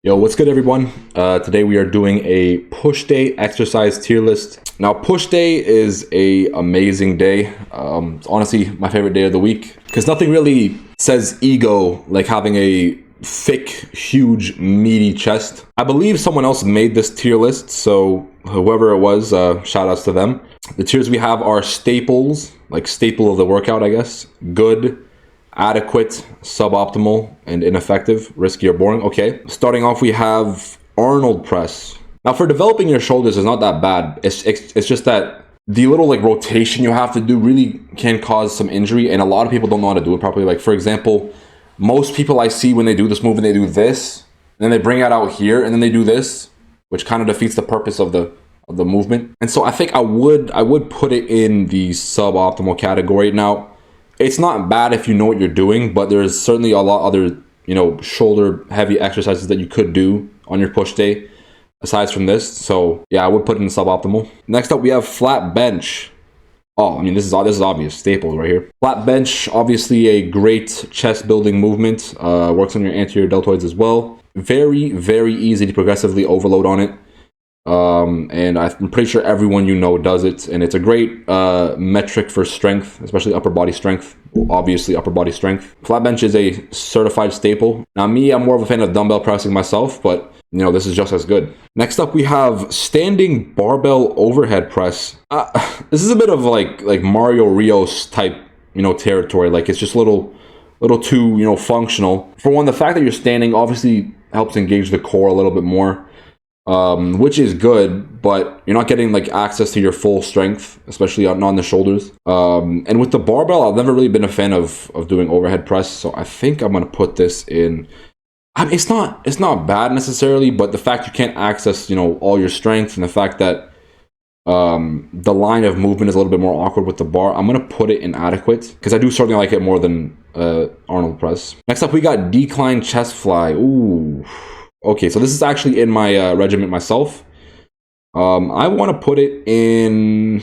Yo, what's good, everyone? Today we are doing a push day exercise tier list. Now, push day is a amazing day. It's honestly my favorite day of the week because nothing really says ego like having a thick, huge, meaty chest. I believe someone else made this tier list, so whoever it was, shout outs to them. The tiers we have are staples, like staple of the workout, I guess. Good, adequate, suboptimal, and ineffective, risky or boring. Okay, starting off we have Arnold press. Now for developing your shoulders is not that bad. It's just that the little like rotation you have to do really can cause some injury, and a lot of people don't know how to do it properly. Like for example, most people I see when they do this move and they do this, and then they bring it out here, and then they do this, which kind of defeats the purpose of the movement. And so I think I would put it in the suboptimal category. Now, it's not bad if you know what you're doing, but there's certainly a lot other, shoulder heavy exercises that you could do on your push day aside from this. So yeah, I would put it in suboptimal. Next up, we have flat bench. Oh, I mean, this is obvious, staples right here. Flat bench, obviously a great chest building movement. Works on your anterior deltoids as well. Very, very easy to progressively overload on it. And I'm pretty sure everyone does it, and it's a great metric for strength, especially upper body strength. Obviously upper body strength. Flat bench is a certified staple. Now me, I'm more of a fan of dumbbell pressing myself, but this is just as good. Next up we have standing barbell overhead press. This is a bit of like Mario Rios type territory. Like it's just a little too functional. For one, the fact that you're standing obviously helps engage the core a little bit more, which is good, but you're not getting like access to your full strength, especially on the shoulders. And with the barbell, I've never really been a fan of doing overhead press, so I think I'm gonna put this in. I mean, it's not bad necessarily, but the fact you can't access all your strength, and the fact that the line of movement is a little bit more awkward with the bar, I'm gonna put it in adequate because I do certainly like it more than Arnold press. Next up, we got decline chest fly. Ooh. Okay, so this is actually in my regiment myself. I want to put it in.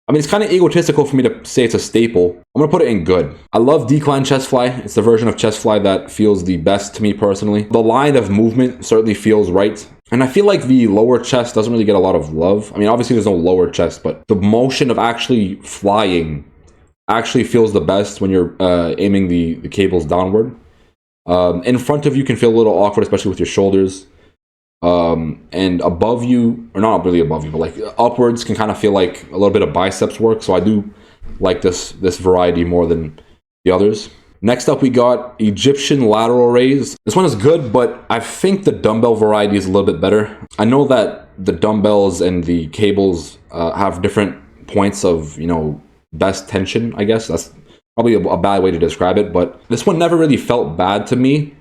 I mean, it's kind of egotistical for me to say it's a staple. I'm going to put it in good. I love decline chest fly. It's the version of chest fly that feels the best to me personally. The line of movement certainly feels right. And I feel like the lower chest doesn't really get a lot of love. I mean, obviously there's no lower chest, but the motion of actually flying actually feels the best when you're aiming the cables downward. In front of you can feel a little awkward, especially with your shoulders. And above you, or not really above you, but like upwards can kind of feel like a little bit of biceps work. So I do like this variety more than the others. Next up, we got Egyptian lateral raise. This one is good, but I think the dumbbell variety is a little bit better. I know that the dumbbells and the cables have different points of, best tension, I guess. That's probably a bad way to describe it, but this one never really felt bad to me.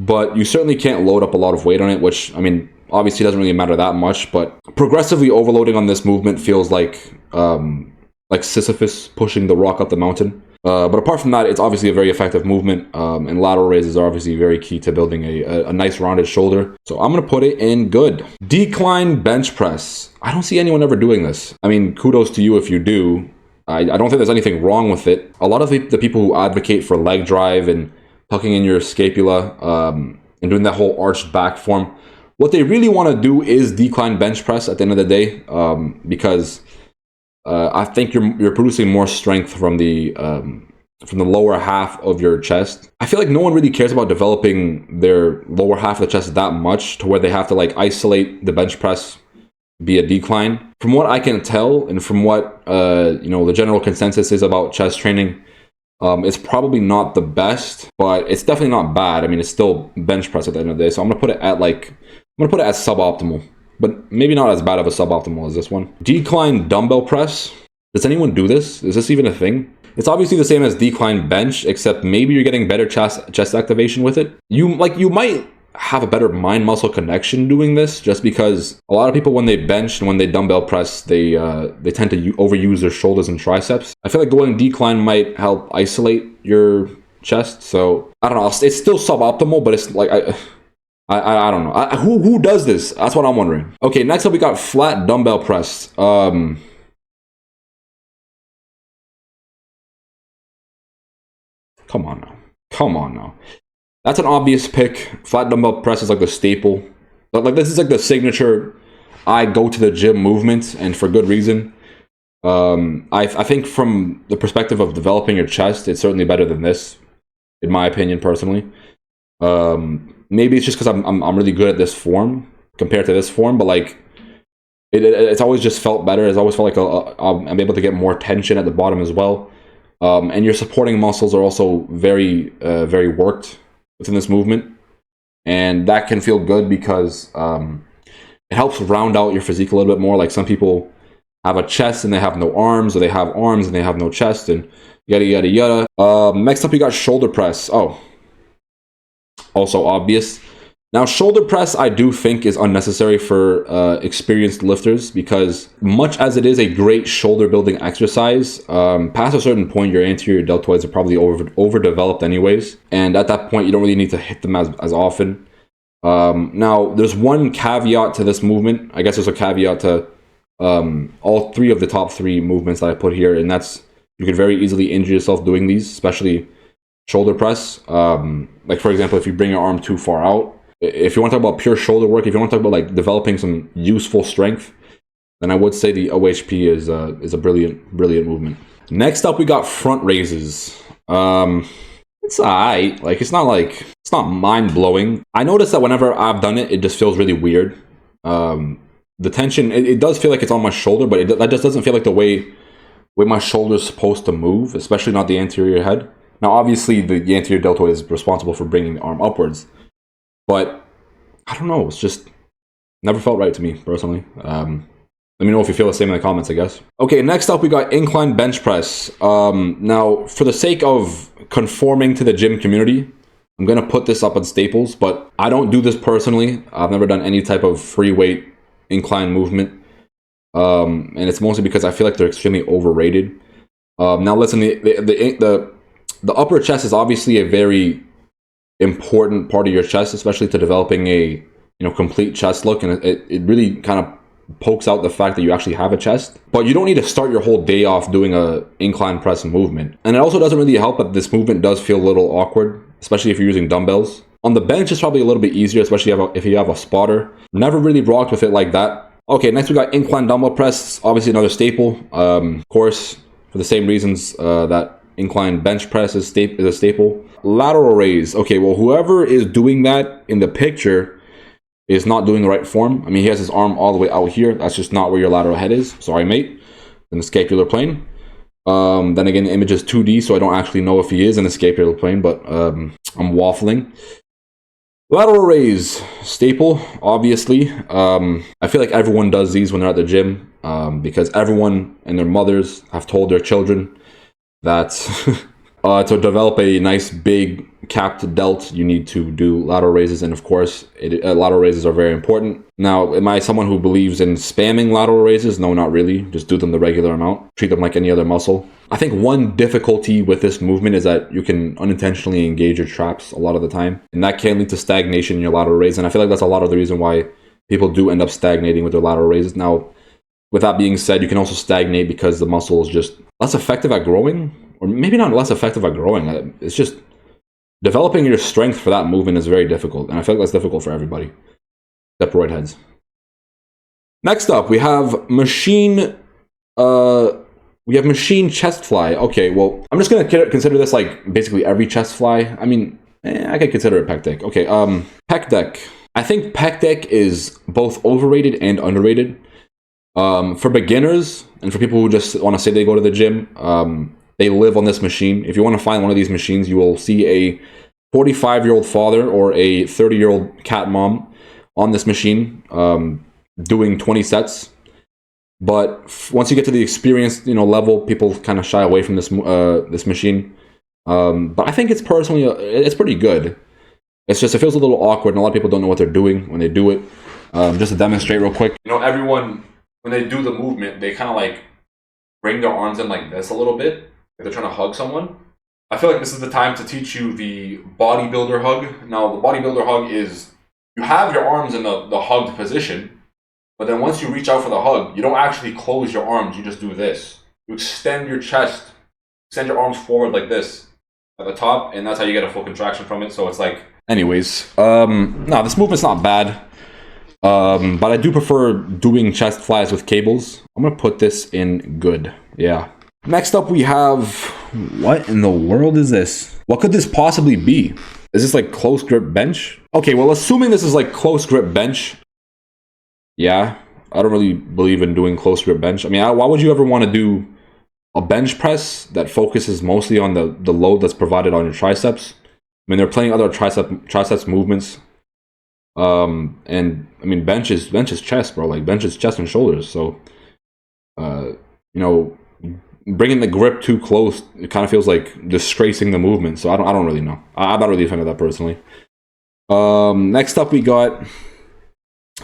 But you certainly can't load up a lot of weight on it, which, I mean, obviously doesn't really matter that much, but progressively overloading on this movement feels like Sisyphus pushing the rock up the mountain. But apart from that, it's obviously a very effective movement, and lateral raises are obviously very key to building a nice rounded shoulder. So I'm going to put it in good. Decline bench press. I don't see anyone ever doing this. I mean, kudos to you if you do. I don't think there's anything wrong with it. A lot of the people who advocate for leg drive and tucking in your scapula and doing that whole arched back form, what they really want to do is decline bench press at the end of the day, because I think you're producing more strength from the lower half of your chest. I feel like no one really cares about developing their lower half of the chest that much to where they have to like isolate the bench press via decline. From what I can tell, and from what the general consensus is about chest training, it's probably not the best, but it's definitely not bad. I mean, it's still bench press at the end of the day. So I'm gonna put it at suboptimal, but maybe not as bad of a suboptimal as this one. Decline dumbbell press. Does anyone do this? Is this even a thing? It's obviously the same as decline bench, except maybe you're getting better chest activation with it. You might have a better mind muscle connection doing this, just because a lot of people when they bench and when they dumbbell press, they tend to overuse their shoulders and triceps. I feel like going decline might help isolate your chest. So I don't know. It's still suboptimal, but it's like I don't know. Who does this? That's what I'm wondering. Okay, next up we got flat dumbbell press. Come on now. That's an obvious pick. Flat dumbbell press is like the staple. But like this is like the signature I go to the gym movement, and for good reason. I think from the perspective of developing your chest, it's certainly better than this, in my opinion, personally. Maybe it's just because I'm really good at this form compared to this form, but like it's always just felt better. It's always felt like I'm able to get more tension at the bottom as well. And your supporting muscles are also very very worked within this movement, and that can feel good because it helps round out your physique a little bit more. Like some people have a chest and they have no arms, or they have arms and they have no chest, and yada yada yada. Next up, we got shoulder press. Oh, also obvious. Now, shoulder press I do think is unnecessary for experienced lifters, because much as it is a great shoulder building exercise, past a certain point your anterior deltoids are probably overdeveloped anyways, and at that point you don't really need to hit them as often. Now, there's one caveat to this movement. I guess there's a caveat to all three of the top three movements that I put here, and that's you can very easily injure yourself doing these, especially shoulder press. Like for example, if you bring your arm too far out. If you want to talk about pure shoulder work, if you want to talk about like developing some useful strength, then I would say the OHP is a brilliant movement. Next up, we got front raises. It's alright. Like it's not mind blowing. I noticed that whenever I've done it, it just feels really weird. The tension, it does feel like it's on my shoulder, but that just doesn't feel like the way my shoulder is supposed to move, especially not the anterior head. Now, obviously, the anterior deltoid is responsible for bringing the arm upwards. But I don't know, it's just never felt right to me, personally. Let me know if you feel the same in the comments, I guess. Okay, next up we got incline bench press. Now, for the sake of conforming to the gym community, I'm going to put this up on staples, but I don't do this personally. I've never done any type of free weight incline movement. And it's mostly because I feel like they're extremely overrated. Now listen, the upper chest is obviously a very important part of your chest, especially to developing a complete chest look, and it really kind of pokes out the fact that you actually have a chest. But you don't need to start your whole day off doing a incline press movement. And it also doesn't really help that this movement does feel a little awkward, especially if you're using dumbbells. On the bench, it's probably a little bit easier, especially if you have a spotter. Never really rocked with it like that. Okay, next we got incline dumbbell press, obviously another staple. Of course, for the same reasons that incline bench press is a staple. Lateral raise. Okay, well, whoever is doing that in the picture is not doing the right form. I mean, he has his arm all the way out here. That's just not where your lateral head is. Sorry, mate. In the scapular plane. Then again, the image is 2D, so I don't actually know if he is in the scapular plane, but I'm waffling. Lateral raise. Staple, obviously. I feel like everyone does these when they're at the gym, because everyone and their mothers have told their children that to develop a nice big capped delt, you need to do lateral raises, and of course, lateral raises are very important. Now, am I someone who believes in spamming lateral raises? No, not really. Just do them the regular amount. Treat them like any other muscle. I think one difficulty with this movement is that you can unintentionally engage your traps a lot of the time, and that can lead to stagnation in your lateral raise, and I feel like that's a lot of the reason why people do end up stagnating with their lateral raises. Now, with that being said, you can also stagnate because the muscle is just less effective at growing, or maybe not less effective at growing. It's just developing your strength for that movement is very difficult, and I feel like that's difficult for everybody, except roid heads. Next up, we have machine chest fly. Okay, well, I'm just gonna consider this like basically every chest fly. I mean, I could consider it pec deck. Okay, pec deck. I think pec deck is both overrated and underrated. For beginners and for people who just want to say they go to the gym, they live on this machine. If you want to find one of these machines, you will see a 45-year-old father or a 30-year-old cat mom on this machine doing 20 sets. But once you get to the experienced level, people kind of shy away from this machine. But I think it's pretty good. It's just, it feels a little awkward, and a lot of people don't know what they're doing when they do it. Just to demonstrate real quick, everyone, when they do the movement, they kind of like bring their arms in like this a little bit, like they're trying to hug someone. I feel like this is the time to teach you the bodybuilder hug. Now, the bodybuilder hug is, you have your arms in the hugged position, but then once you reach out for the hug, you don't actually close your arms, you just do this. You extend your chest, extend your arms forward like this at the top, and that's how you get a full contraction from it. So it's like Anyways, no, this movement's not bad. But I do prefer doing chest flies with cables. I'm gonna put this in good. Yeah. Next up we have, what in the world is this? What could this possibly be? Is this like close grip bench? Okay, well, assuming this is like close grip bench. Yeah, I don't really believe in doing close grip bench. I mean, why would you ever want to do a bench press that focuses mostly on the load that's provided on your triceps? I mean, they're playing other triceps movements. And I mean, bench is chest, bro. Like, bench is chest and shoulders. So, you know, bringing the grip too close, it kind of feels like disgracing the movement. So I don't really know. I'm not really a fan of that personally. Next up we got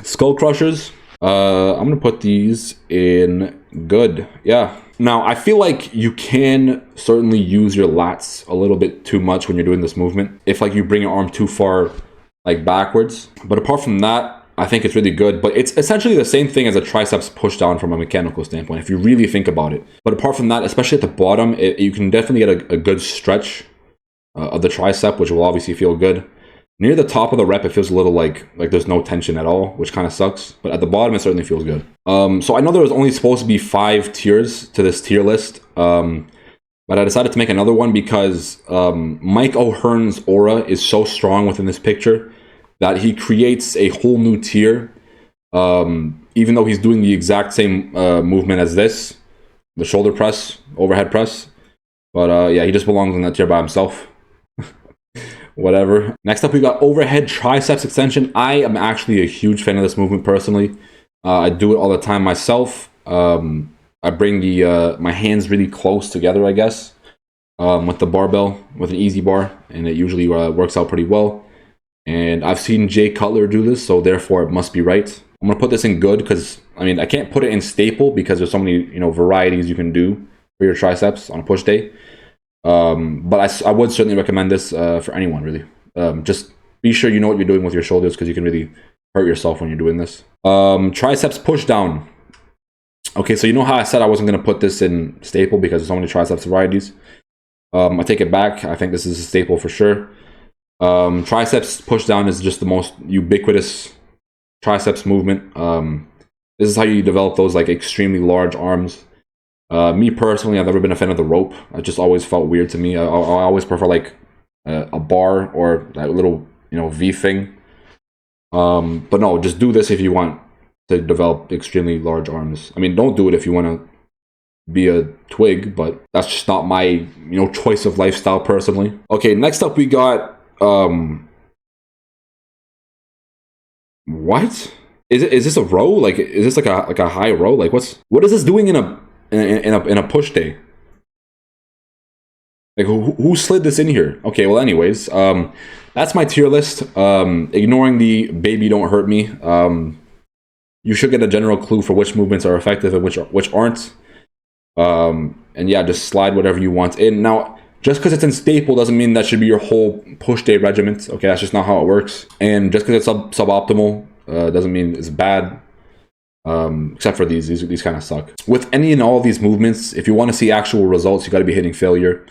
skull crushers. I'm gonna put these in good. Yeah. Now I feel like you can certainly use your lats a little bit too much when you're doing this movement. If like you bring your arm too far, like backwards. But apart from that, I think it's really good. But it's essentially the same thing as a triceps push down from a mechanical standpoint, if you really think about it. But apart from that, especially at the bottom, you can definitely get a good stretch of the tricep, which will obviously feel good. Near the top of the rep, it feels a little like there's no tension at all, which kind of sucks. But at the bottom, it certainly feels good. So I know there was only supposed to be 5 tiers to this tier list. But I decided to make another one because Mike O'Hearn's aura is so strong within this picture that he creates a whole new tier, even though he's doing the exact same movement as this, the shoulder press, overhead press. But yeah, he just belongs in that tier by himself. Whatever. Next up, we got overhead triceps extension. I am actually a huge fan of this movement personally. I do it all the time myself. I bring my hands really close together, I guess, with the barbell, with an easy bar, and it usually works out pretty well. And I've seen Jay Cutler do this, so therefore it must be right. I'm gonna put this in good because, I mean, I can't put it in staple because there's so many, you know, varieties you can do for your triceps on a push day. But I would certainly recommend this for anyone, really. Just be sure you know what you're doing with your shoulders because you can really hurt yourself when you're doing this. Triceps push down. Okay, so you know how I said I wasn't going to put this in staple because there's so many triceps varieties? I take it back. I think this is a staple for sure. Triceps push down is just the most ubiquitous triceps movement. This is how you develop those like extremely large arms. Me personally, I've never been a fan of the rope. It just always felt weird to me. I always prefer like a bar or that little, you know, V thing. But no, just do this if you want to develop extremely large arms. I mean, don't do it if you want to be a twig, but that's just not my, you know, choice of lifestyle personally. Okay, next up we got what is this a row? Like, is this like a high row? Like, what is this doing in a push day? Like, who slid this in here? Okay, well, anyways, that's my tier list. Ignoring the baby don't hurt me. You should get a general clue for which movements are effective and which aren't. And yeah, just slide whatever you want in. Now, just because it's in staple doesn't mean that should be your whole push day regiment. Okay, that's just not how it works. And just because it's suboptimal doesn't mean it's bad. Except for these kind of suck. With any and all of these movements, if you want to see actual results, you got to be hitting failure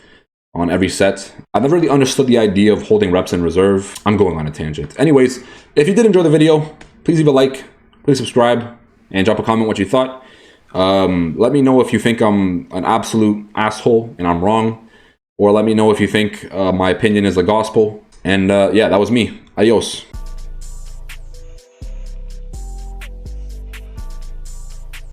on every set. I've never really understood the idea of holding reps in reserve. I'm going on a tangent. Anyways, if you did enjoy the video, please leave a like, please subscribe, and drop a comment what you thought. Let me know if you think I'm an absolute asshole and I'm wrong, or let me know if you think my opinion is the gospel. And yeah, that was me. Adios.